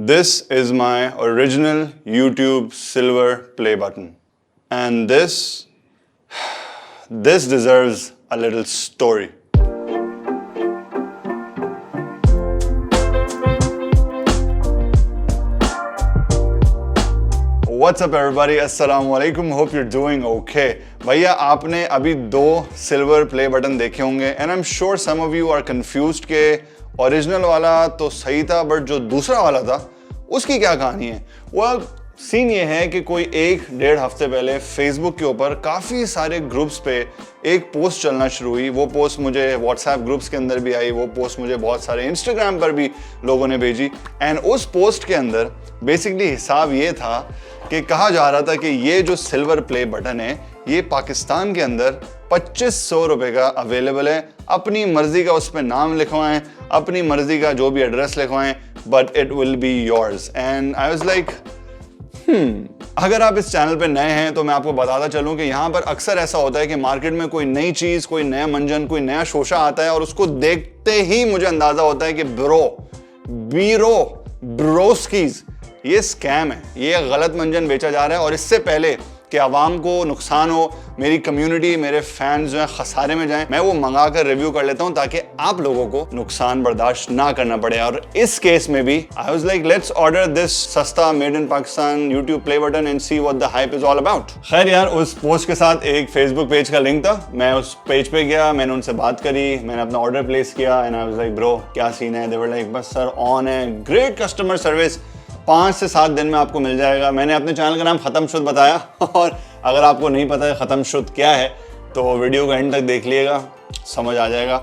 This is my original YouTube silver play button. And this deserves a little story. What's up everybody? Assalamu alaikum. Hope you're doing okay. भैया आपने अभी 2 silver play button देखे होंगे and I'm sure some of you are confused के original वाला तो सही था बट जो दूसरा वाला था उसकी क्या कहानी है। well, सीन ये है कि कोई 1-1.5 हफ्ते पहले फेसबुक के ऊपर काफ़ी सारे ग्रुप्स पे एक पोस्ट चलना शुरू हुई। वो पोस्ट मुझे व्हाट्सएप ग्रुप्स के अंदर भी आई, वो पोस्ट मुझे बहुत सारे इंस्टाग्राम पर भी लोगों ने भेजी एंड उस पोस्ट के अंदर बेसिकली हिसाब ये था कि कहा जा रहा था कि ये जो सिल्वर प्ले बटन है ये पाकिस्तान के अंदर 2500 रुपए का अवेलेबल है। अपनी मर्जी का उस पर नाम लिखवाएं, अपनी मर्जी का जो भी एड्रेस लिखवाएं, but it will be yours. And I was like अगर आप इस चैनल पे नए हैं तो मैं आपको बताता चलूं कि यहाँ पर अक्सर ऐसा होता है कि मार्केट में कोई नई चीज, कोई नया मंजन, कोई नया शोशा आता है और उसको देखते ही मुझे अंदाजा होता है कि ब्रोस्कीज ये स्कैम है, ये गलत मंजन बेचा जा रहा है और इससे पहले कि आवाम को नुकसान हो, मेरी कम्युनिटी, मेरे फैंस जो है खसारे में जाएं, मैं वो मंगा कर रिव्यू कर लेता हूं ताकि आप लोगों को नुकसान बर्दाश्त ना करना पड़े। और इस केस में भी I was like let's order this सस्ता made in Pakistan YouTube play button and see what the hype is all about. खैर यार, उस पोस्ट के साथ एक फेसबुक पेज का लिंक था, मैं उस पेज पे गया, मैंने उनसे बात करी, मैंने अपना ऑर्डर प्लेस किया and I was like bro क्या सीन है। दे वर लाइक बस सर ऑन है, ग्रेट कस्टमर सर्विस, 5 से 7 दिन में आपको मिल जाएगा। मैंने अपने चैनल का नाम खत्म शुद्ध बताया और अगर आपको नहीं पता है खत्म शुद्ध क्या है तो वीडियो को एंड तक देख लिएगा, समझ आ जाएगा।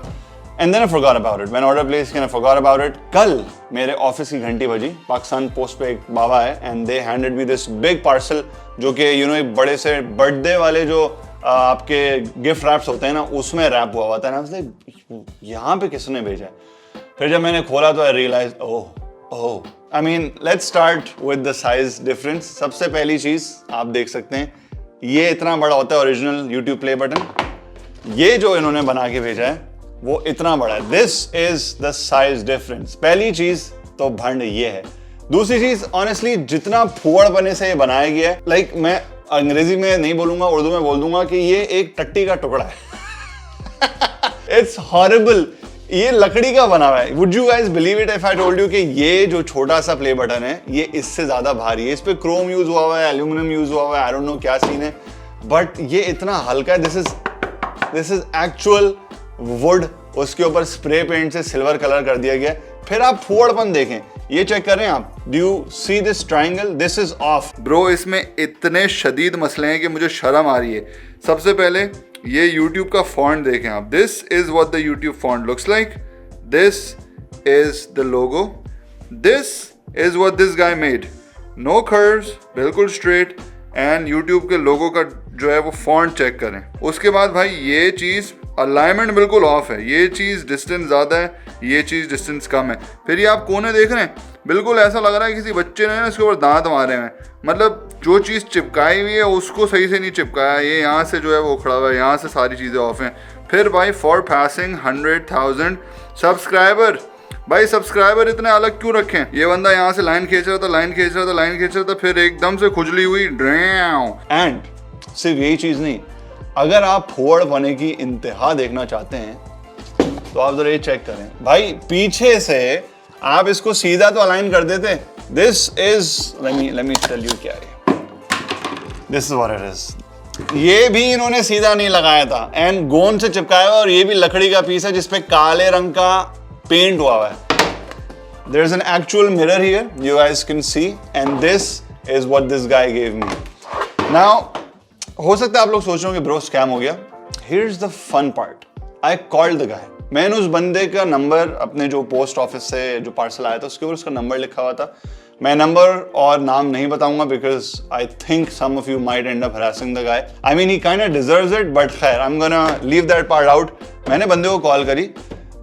And then I forgot about it, मैंने ऑर्डर प्लेस किया, आई फॉरगॉट अबाउट इट। कल मेरे ऑफिस की घंटी बजी, पाकिस्तान पोस्ट पे एक बाबा है and they handed me this big parcel जो कि एक बड़े से बर्थडे वाले जो आपके गिफ्ट रैप्स होते हैं ना उसमें रैप हुआ हुआ था ना। यहाँ पे किसने भेजा है? फिर जब मैंने खोला तो I realize oh I mean, let's start with the size difference. सबसे पहली चीज आप देख सकते हैं ये इतना बड़ा होता है ओरिजिनल YouTube प्ले बटन, ये जो इन्होंने बना के भेजा है वो इतना बड़ा है। This is the size difference. पहली चीज तो भंड ये है। दूसरी चीज ऑनेस्टली जितना फुअड़पने से ये बनाया गया है, लाइक मैं अंग्रेजी में नहीं बोलूंगा, उर्दू में बोल दूंगा कि ये एक टट्टी का टुकड़ा है। It's horrible. ये लकड़ी का बना हुआ है। Would you guys believe it if I told you कि ये जो छोटा सा प्ले बटन है ये इससे ज्यादा भारी है। इस पे क्रोम यूज हुआ हुआ है, एल्यूमिनियम यूज हुआ हुआ है, आई डोंट नो क्या सीन है, बट ये इतना हल्का है। दिस इज एक्चुअल वुड, उसके ऊपर स्प्रे पेंट से सिल्वर कलर कर दिया गया है। फिर आप फुअड़पन देखें, ये चेक कर रहे हैं आप, do you see this triangle? This is of bro. इसमें इतने शदीद मसले हैं कि मुझे शर्म आ रही है। सबसे पहले ये YouTube का फॉन्ट देखें आप, this is what the YouTube font looks like, this is the logo, this is what this guy made, no curves, बिल्कुल स्ट्रेट। एंड YouTube के लोगो का जो है वो फॉन्ट चेक करें। उसके बाद भाई ये चीज़ अलाइनमेंट बिल्कुल ऑफ है, ये चीज़ डिस्टेंस ज़्यादा है, ये चीज़ डिस्टेंस कम है। फिर ये आप कोने देख रहे हैं, बिल्कुल ऐसा लग रहा है किसी बच्चे ने ना इसके ऊपर दांत मारे हैं। मतलब जो चीज़ चिपकाई हुई है उसको सही से नहीं चिपकाया, ये यहाँ से जो है वो खड़ा हुआ है, यहाँ से सारी चीज़ें ऑफ हैं। फिर भाई फॉर पासिंग 100,000 सब्सक्राइबर, भाई सब्सक्राइबर इतने अलग क्यों रखें? ये बंदा यहाँ से लाइन खींच रहा था, फिर एकदम से खुजली हुई। एंड सिर्फ यही चीज़ नहीं, अगर आप फोड़ बने की इंतहा देखना चाहते हैं तो आप जरा ये चेक करें भाई, पीछे से आप इसको सीधा तो अलाइन कर देते। This is let me tell you क्या है, this is what it is. ये भी इन्होंने सीधा नहीं लगाया था एंड गोंद से चिपकाया हुआ, और ये भी लकड़ी का पीस है जिसपे काले रंग का पेंट हुआ है। There is an actual mirror here, you guys can see, and this is what this guy give me. Now हो सकता है आप लोग सोच रहे हो कि ब्रो स्कैम हो गया। Here is the fun part, I called the guy. मैंने उस बंदे का नंबर अपने जो पोस्ट ऑफिस से जो पार्सल आया था उसके ऊपर उसका नंबर लिखा हुआ था। मैं नंबर और नाम नहीं बताऊंगा because I think some of you might end up harassing the guy. I mean he kind of deserves it, but खैर I am gonna leave that part out. मैंने बंदे को कॉल करी,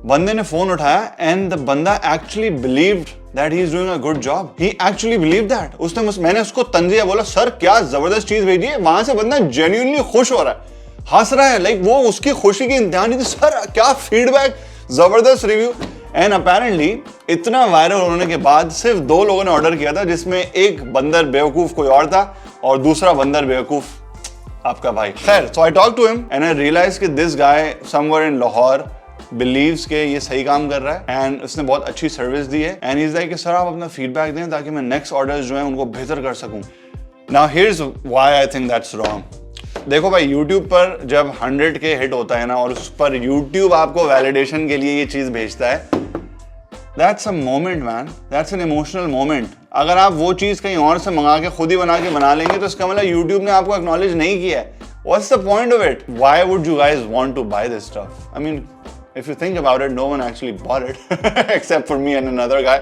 बंदे ने फोन उठाया एंड द बंदा actually believed that he is doing a good job. He actually believed that. मैंने उसको तंजिया बोला, सर क्या जबरदस्त चीज भेजी है। वहां से बंदा genuinely खुश हो रहा है, हंस रहा है, लाइक वो उसकी खुशी की इंतहा नहीं थी। सर क्या फीडबैक, जबरदस्त रिव्यू। एंड अपेरेंटली इतना वायरल होने के बाद सिर्फ 2 लोगों ने ऑर्डर किया था, जिसमें एक बंदर बेवकूफ कोई और था और दूसरा बंदर बेवकूफ आपका भाई। खैर, so I talk to him and I realize कि this guy somewhere in Lahore believes के ये सही काम कर रहा है एंड उसने बहुत अच्छी सर्विस दी है। एंड इज लाइक कि सर आप अपना फीडबैक दें ताकि मैं नेक्स्ट ऑर्डर्स जो है उनको बेहतर कर सकूं। Now here's why I think that's wrong. देखो भाई, YouTube पर जब 100K हिट होता है ना और उस पर YouTube आपको वैलिडेशन के लिए ये चीज भेजता है, that's a moment man, that's an emotional moment. अगर आप वो चीज कहीं और से मंगा के खुद ही बना लेंगे तो इसका मतलब YouTube ने आपको एक्नॉलेज नहीं किया है। What's the point of it? Why would you guys want to buy this stuff? I mean, if you think about it, no one actually bought it except for me and another guy.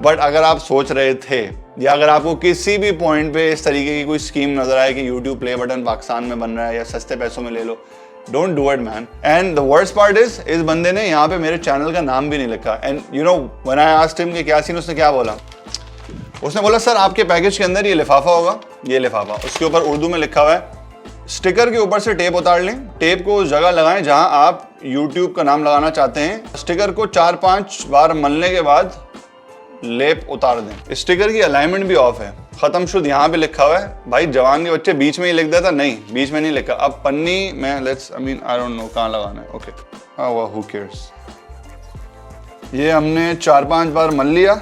But अगर आप सोच रहे थे या अगर आपको किसी भी पॉइंट पे इस तरीके की कोई स्कीम नजर आए कि YouTube प्ले बटन पाकिस्तान में बन रहा है या सस्ते पैसों में ले लो, don't do it man. And the worst part is, इस बंदे ने यहाँ पे मेरे चैनल का नाम भी नहीं लिखा। And you know when I asked him कि क्या सीन, उसने क्या बोला, उसने बोला सर आपके पैकेज के अंदर ये लिफाफा होगा, ये लिफाफा, उसके ऊपर उर्दू में लिखा हुआ है, स्टिकर के ऊपर से टेप उतार लें, टेप को उस जगह लगाएं जहां आप YouTube का नाम लगाना चाहते हैं, स्टिकर को 4-5 बार मलने के बाद लेप उतार दें। स्टिकर की अलाइनमेंट भी ऑफ है, खत्म शुद्ध यहाँ पे लिखा हुआ है। भाई जवान के बच्चे बीच में ही लिख देता, नहीं बीच में नहीं लिखा। अब पन्नी में आई डोंट नो कहाँ लगाना है। Okay, who cares. ये हमने 4-5 बार मल लिया।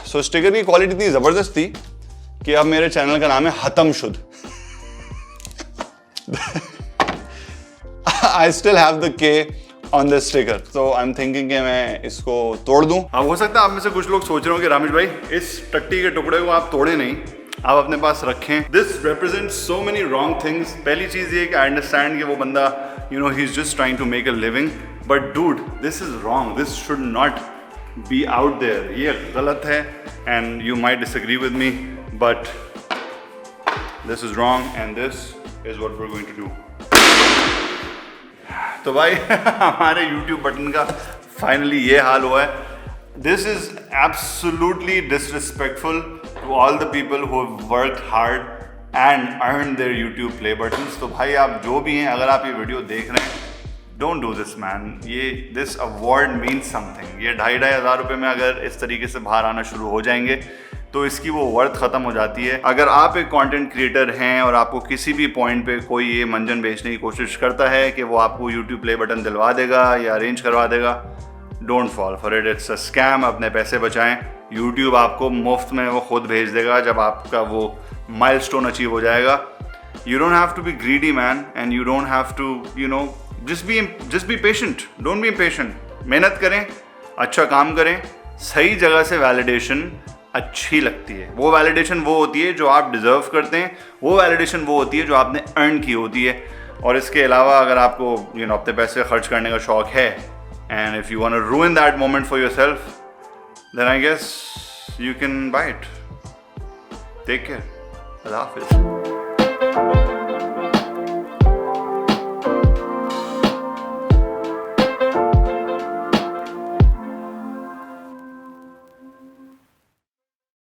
सो स्टिकर की क्वालिटी इतनी जबरदस्त थी कि अब मेरे चैनल का नाम है हतम शुद्ध। आई स्टिल हैव द के on the sticker, so I am thinking कि मैं इसको तोड़ दूं। अब हो सकता है आप में से कुछ लोग सोच रहे हो कि रामेश भाई इस टट्टी के टुकड़े को आप तोड़े नहीं, आप अपने पास रखें। This represent so many wrong things. पहली चीज ये कि आई अंडरस्टैंड कि वो बंदा you know he is just trying to make a living, but dude this is wrong, this should not be out there. ये गलत है and you might disagree with me, but this is wrong and this is what we're going to do. तो भाई हमारे YouTube button का finally ये हाल हुआ है। This is absolutely disrespectful to all the people who have worked hard and earned their YouTube play buttons. तो भाई आप जो भी हैं, अगर आप ये वीडियो देख रहे हैं, डोंट डू दिस मैन। ये दिस अवार्ड मीन्स समथिंग। ये 2,500 रुपये में अगर इस तरीके से बाहर आना शुरू हो जाएंगे तो इसकी वो वर्थ ख़त्म हो जाती है। अगर आप एक कंटेंट क्रिएटर हैं और आपको किसी भी पॉइंट पे कोई ये मंजन बेचने की कोशिश करता है कि वो आपको यूट्यूब प्ले बटन दिलवा देगा या अरेंज करवा देगा, don't fall for it, it's a scam. अपने पैसे बचाएं। यूट्यूब आपको मुफ्त में वो खुद भेज देगा जब आपका वो माइलस्टोन अचीव हो जाएगा। You don't have to be greedy man and you don't have to you know just be patient, don't be impatient। मेहनत करें, अच्छा काम करें, सही जगह से वैलिडेशन अच्छी लगती है। वो वैलिडेशन वो होती है जो आप डिजर्व करते हैं, वो वैलिडेशन वो होती है जो आपने अर्न की होती है। और इसके अलावा अगर आपको यू नो अपने पैसे खर्च करने का शौक है and if you want to ruin that moment for yourself, then I guess you can buy it. Take care, अल्लाह हाफिज़।